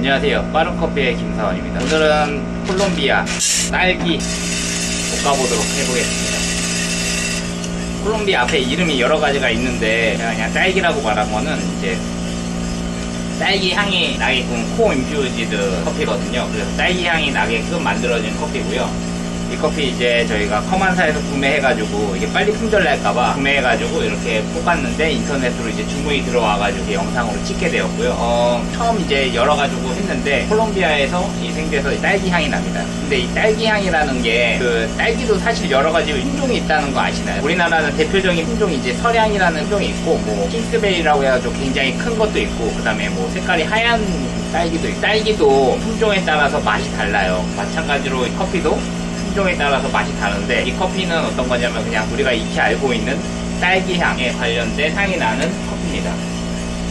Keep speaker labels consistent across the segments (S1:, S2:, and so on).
S1: 안녕하세요, 빠른커피의 김사원입니다. 오늘은 콜롬비아 딸기 볶아보도록 해보겠습니다. 콜롬비아 앞에 이름이 여러가지가 있는데 제가 그냥 딸기라고 말한 거는 이제 딸기 향이 나게끔 코-인퓨즈드 커피거든요. 그래서 딸기 향이 나게끔 만들어진 커피고요. 이 커피 이제 저희가 컴한사에서 구매해가지고 이게 빨리 품절날까봐 구매해가지고 이렇게 볶았는데 인터넷으로 이제 주문이 들어와가지고 영상으로 찍게 되었고요. 처음 이제 열어가지고 했는데 콜롬비아에서 생돼서 딸기 향이 납니다. 근데 이 딸기 향이라는 게 그 딸기도 사실 여러가지品종이 있다는 거 아시나요? 우리나라는 대표적인品종이 이제 설향이라는品종이 있고 뭐 킹스베리라고 해가지고 굉장히 큰 것도 있고 그 다음에 뭐 색깔이 하얀 딸기도 있고 딸기도 품종에 따라서 맛이 달라요. 마찬가지로 커피도 품종에 따라서 맛이 다른데 이 커피는 어떤 거냐면 그냥 우리가 익히 알고 있는 딸기 향에 관련된 향이 나는 커피입니다.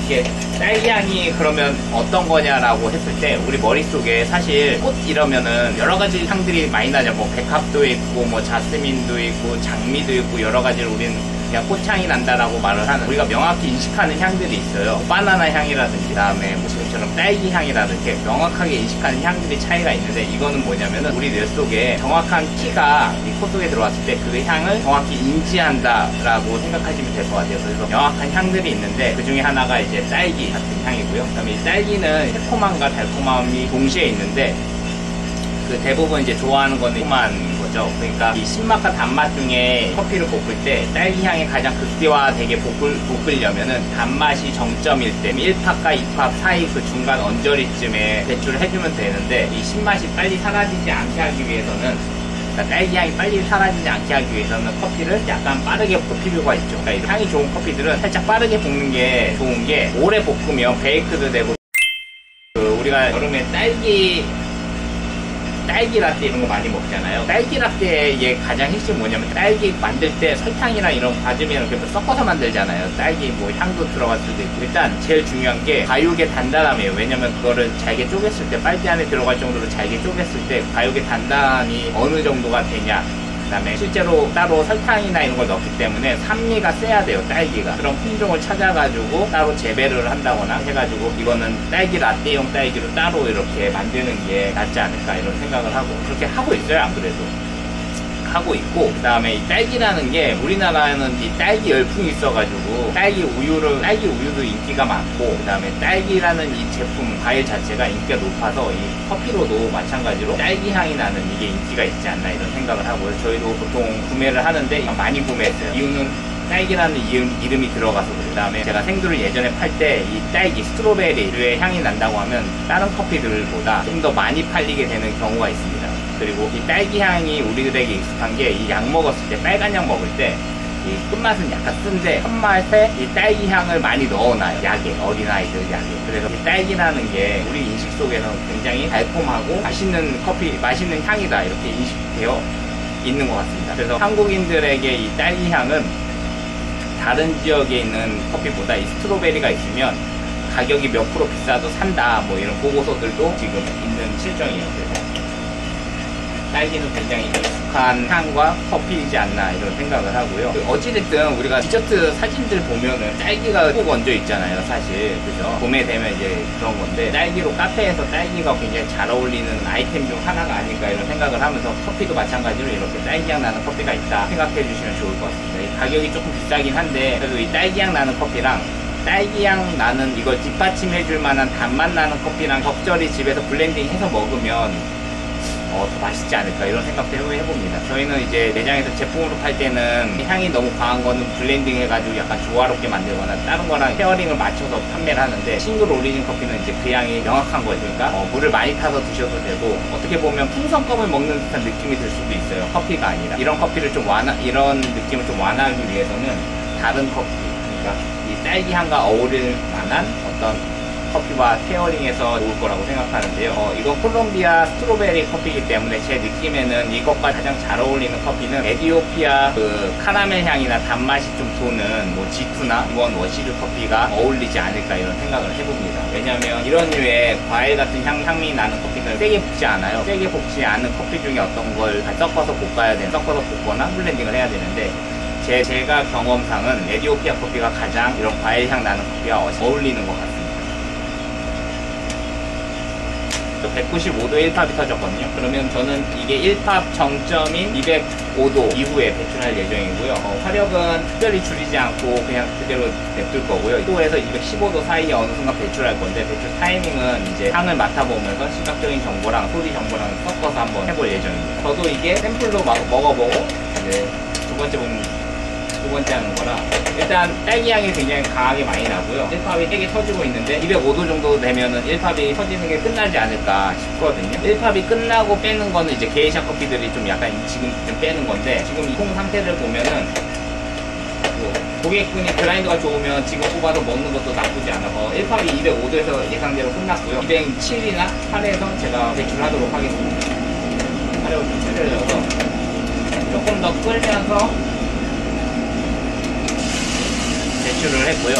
S1: 이게 딸기 향이 그러면 어떤 거냐라고 했을 때 우리 머릿속에 사실 꽃 이러면은 여러 가지 향들이 많이 나죠. 뭐 백합도 있고 뭐 자스민도 있고 장미도 있고 여러 가지를 우리는 그냥 꽃향이 난다라고 말을 하는 우리가 명확히 인식하는 향들이 있어요. 바나나 향이라든지 그다음에 뭐 지금처럼 딸기 향이라든지 이렇게 명확하게 인식하는 향들이 차이가 있는데 이거는 뭐냐면은 우리 뇌 속에 정확한 키가 이 코 속에 들어왔을 때 그 향을 정확히 인지한다라고 생각하시면 될 것 같아요. 그래서 명확한 향들이 있는데 그 중에 하나가 이제 딸기 같은 향이고요. 그다음에 이 딸기는 새콤함과 달콤함이 동시에 있는데 그 대부분 이제 좋아하는 거는 새콤한 거죠. 그러니까 이 신맛과 단맛 중에 커피를 볶을 때 딸기 향이 가장 극대화되게 볶으려면은 단맛이 정점일 때 1팝과 2팝 사이 그 중간 언저리쯤에 배출을 해주면 되는데 이 신맛이 빨리 사라지지 않게 하기 위해서는 그러니까 딸기 향이 빨리 사라지지 않게 하기 위해서는 커피를 약간 빠르게 볶을 필요가 있죠. 그러니까 향이 좋은 커피들은 살짝 빠르게 볶는 게 좋은 게 오래 볶으면 베이크도 되고 우리가 여름에 딸기 라떼 이런 거 많이 먹잖아요. 딸기 라떼의 가장 핵심이 뭐냐면 딸기 만들 때 설탕이랑 이런 과즙이랑 이렇게 섞어서 만들잖아요. 딸기 뭐 향도 들어갈 수도 있고 일단 제일 중요한 게 과육의 단단함이에요. 왜냐면 그거를 잘게 쪼갰을 때 빨대 안에 들어갈 정도로 잘게 쪼갰을 때 과육의 단단함이 어느 정도가 되냐 그 다음에 실제로 따로 설탕이나 이런 걸 넣기 때문에 산미가 세야 돼요. 딸기가 그런 품종을 찾아가지고 따로 재배를 한다거나 해가지고 이거는 딸기 라떼용 딸기로 따로 이렇게 만드는 게 낫지 않을까 이런 생각을 하고 그렇게 하고 있어요. 안 그래도 하고 있고 그 다음에 이 딸기라는 게 우리나라에는 이 딸기 열풍이 있어가지고 딸기 우유도 인기가 많고 그 다음에 딸기라는 이 제품 과일 자체가 인기가 높아서 이 커피로도 마찬가지로 딸기 향이 나는 이게 인기가 있지 않나 이런 생각을 하고요. 저희도 보통 구매를 하는데 많이 구매했어요. 이유는 딸기라는 이름이 들어가서 그 다음에 제가 생두를 예전에 팔 때 이 딸기 스트로베리의 향이 난다고 하면 다른 커피들보다 좀 더 많이 팔리게 되는 경우가 있습니다. 그리고 이 딸기 향이 우리들에게 익숙한 게 이 약 먹었을 때 빨간 약 먹을 때 이 끝맛은 약간 쓴데 첫맛에 이 딸기 향을 많이 넣어놔요. 약에 어린아이들 약에. 그래서 이 딸기라는 게 우리 인식 속에서는 굉장히 달콤하고 맛있는 향이다 이렇게 인식되어 있는 것 같습니다. 그래서 한국인들에게 이 딸기 향은 다른 지역에 있는 커피보다 이 스트로베리가 있으면 가격이 몇 프로 비싸도 산다 뭐 이런 보고서들도 지금 있는 실정이에요. 그래서 딸기는 굉장히 익숙한 향과 커피이지 않나 이런 생각을 하고요. 어찌됐든 우리가 디저트 사진들 보면은 딸기가 꼭 얹어 있잖아요. 사실 그죠? 봄에 되면 이제 그런 건데 딸기로 카페에서 딸기가 굉장히 잘 어울리는 아이템 중 하나가 아닐까 이런 생각을 하면서 커피도 마찬가지로 이렇게 딸기향 나는 커피가 있다 생각해 주시면 좋을 것 같습니다. 이 가격이 조금 비싸긴 한데 그래도 이 딸기향 나는 커피랑 딸기향 나는 이걸 뒷받침해 줄 만한 단맛 나는 커피랑 적절히 집에서 블렌딩 해서 먹으면 더 맛있지 않을까 이런 생각도 해봅니다. 저희는 이제 매장에서 제품으로 팔 때는 향이 너무 강한 거는 블렌딩 해가지고 약간 조화롭게 만들거나 다른 거랑 페어링을 맞춰서 판매를 하는데 싱글 오리진 커피는 이제 그 향이 명확한 거죠. 그러니까 물을 많이 타서 드셔도 되고 어떻게 보면 풍선껌을 먹는 듯한 느낌이 들 수도 있어요. 커피가 아니라 이런 커피를 이런 느낌을 좀 완화하기 위해서는 다른 커피 그러니까 이 딸기 향과 어울릴 만한 어떤 커피와 페어링해서 좋을 거라고 생각하는데요. 이건 콜롬비아 스트로베리 커피이기 때문에 제 느낌에는 이것과 가장 잘 어울리는 커피는 에디오피아 그 카라멜 향이나 단맛이 좀 도는 뭐 G2나 유원 워시드 커피가 어울리지 않을까 이런 생각을 해봅니다. 왜냐면 이런 류의 과일 같은 향미 나는 커피는 세게 볶지 않아요. 세게 볶지 않은 커피 중에 어떤 걸 섞어서 섞어서 볶거나 블렌딩을 해야 되는데 제가 경험상은 에디오피아 커피가 가장 이런 과일 향 나는 커피와 어울리는 것 같습니다. 195도 1팝이 터졌거든요. 그러면 저는 이게 1팝 정점인 205도 이후에 배출할 예정이고요. 화력은 특별히 줄이지 않고 그냥 그대로 냅둘 거고요. 2도에서 215도 사이에 어느 순간 배출할 건데, 배출 타이밍은 이제 향을 맡아보면서 시각적인 정보랑 소리 정보랑 섞어서 한번 해볼 예정입니다. 저도 이게 샘플로 먹어보고 이제 두 번째 하는 거라, 일단 딸기 향이 굉장히 강하게 많이 나고요. 1팝이 세게 터지고 있는데 205도 정도 되면은 1팝이 터지는 게 끝나지 않을까 싶거든요. 1팝이 끝나고 빼는 거는 이제 게이샤 커피들이 좀 약간 지금 좀 빼는 건데, 지금 이 통 상태를 보면은 고객분이 그라인더가 좋으면 지금 뽑아서 먹는 것도 나쁘지 않아서 1팝이 205도에서 예상대로 끝났고요. 207이나 8에서 제가 배출하도록 하겠습니다. 화력을 좀 줄여서 조금 더 끓면서 배출을 했고요.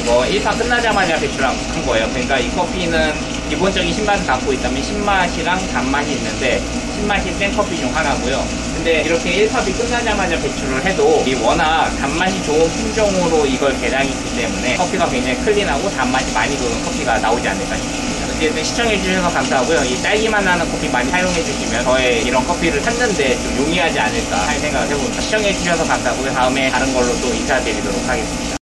S1: 이거 1파 끝나자마자 배출한 거예요. 그러니까 이 커피는 기본적인 신맛을 갖고 있다면 신맛이랑 단맛이 있는데, 신맛이 센 커피 중 하나고요. 근데 이렇게 1팝이 끝나자마자 배출을 해도 이 워낙 단맛이 좋은 품종으로 이걸 개량했기 때문에 커피가 굉장히 클린하고 단맛이 많이 도는 커피가 나오지 않을까 싶습니다. 어쨌든 시청해주셔서 감사하고요. 이 딸기맛 나는 커피 많이 사용해주시면 저의 이런 커피를 찾는데 좀 용이하지 않을까 하는 생각을 해봅니다. 시청해주셔서 감사하고요. 다음에 다른 걸로 또 인사드리도록 하겠습니다.